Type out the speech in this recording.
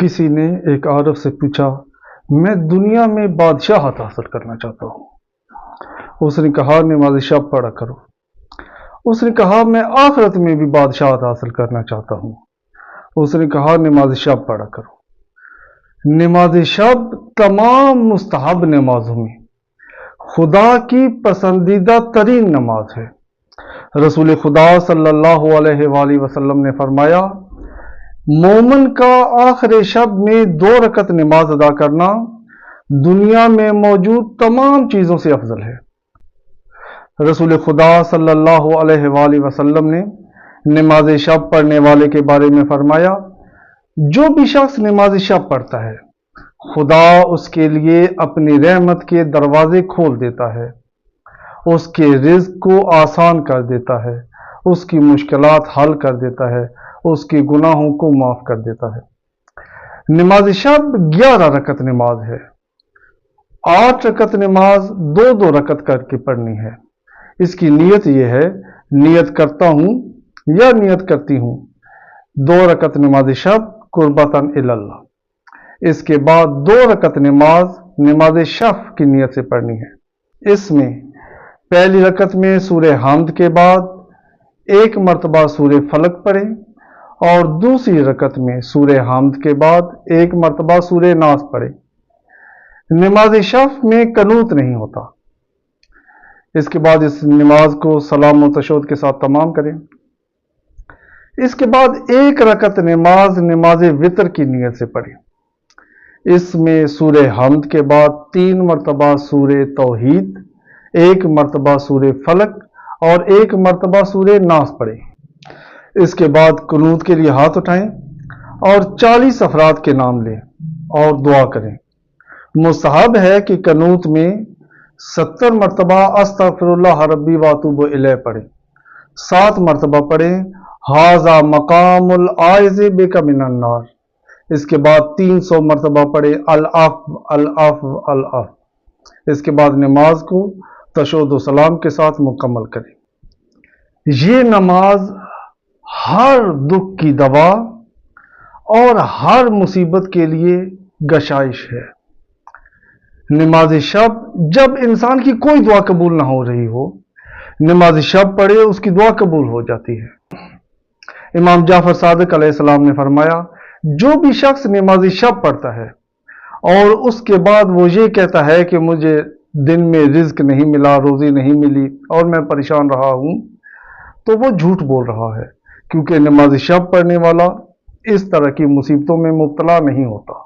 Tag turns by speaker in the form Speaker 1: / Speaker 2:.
Speaker 1: किसी ने एक औरत से पूछा, मैं दुनिया में बादशाहत हासिल करना चाहता हूँ। उसने कहा, नमाज शब पढ़ा करो। उसने कहा, मैं आखिरत में भी बादशाहत हासिल करना चाहता हूँ। उसने कहा, नमाज शब पढ़ा करो। नमाज शब तमाम मुस्तहब नमाजों में खुदा की पसंदीदा तरीन नमाज है। रसूल खुदा सल्लल्लाहु अलैहि वसल्लम ने फरमाया, मोमिन का आखिर शब में 2 रकत नमाज अदा करना दुनिया में मौजूद तमाम चीज़ों से अफजल है। रसूल खुदा सल्लल्लाहु अलैहि वसल्लम ने नमाज शब पढ़ने वाले के बारे में फरमाया, जो भी शख्स नमाज शब पढ़ता है खुदा उसके लिए अपनी रहमत के दरवाजे खोल देता है, उसके रिज़्क को आसान कर देता है, उसकी मुश्किलात हल कर देता है, उसके गुनाहों को माफ़ कर देता है। नमाज शब 11 रकत नमाज है। 8 रकत नमाज 2-2 रकत करके पढ़नी है। इसकी नीयत यह है, नियत करता हूँ या नियत करती हूँ 2 रकत नमाज शब कुर्बतन इल्लल्लाह। इसके बाद 2 रकत नमाज शब की नीयत से पढ़नी है। इसमें पहली रकत में सूरह हमद के बाद 1 मरतबा सूरह फलक पढ़ें और दूसरी रकत में सूरह हमद के बाद 1 मरतबा सूरह नास पढ़ें। नमाज शब में कनूत नहीं होता। इसके बाद इस नमाज को सलाम और तशहुद के साथ तमाम करें। इसके बाद 1 रकत नमाज वितर की नीयत से पढ़ें। इसमें सूरह हमद के बाद 3 मरतबा सूरह तौहीद, 1 मरतबा सूरह फलक और 1 मरतबा सूरह नास पढ़ें। इसके बाद कुनूत के लिए हाथ उठाएं और 40 अफराद के नाम लें और दुआ करें। मुस्तहब है कि कनूत में 70 मरतबा अस्तगफिरुल्लाह रब्बी व अतूबु इलैह पढ़ें। 7 मरतबा पढ़ें, हाजा मकामुल आइज़ बिका मिनन नार। इसके बाद 300 मरतबा पढ़ें, all of all of all of. इसके बाद नमाज को तशहुद व सलाम के साथ मुकम्मल करें। ये नमाज हर दुख की दवा और हर मुसीबत के लिए गशाइश है। नमाज शब जब इंसान की कोई दुआ कबूल ना हो रही हो, नमाज शब पढ़े, उसकी दुआ कबूल हो जाती है। इमाम जाफर सादिक अलैहिस्सलाम ने फरमाया, जो भी शख्स नमाज शब पढ़ता है और उसके बाद वो ये कहता है कि मुझे दिन में रिज्क नहीं मिला, रोजी नहीं मिली और मैं परेशान रहा हूं, तो वो झूठ बोल रहा है, क्योंकि नमाज शब पढ़ने वाला इस तरह की मुसीबतों में मुब्तला नहीं होता।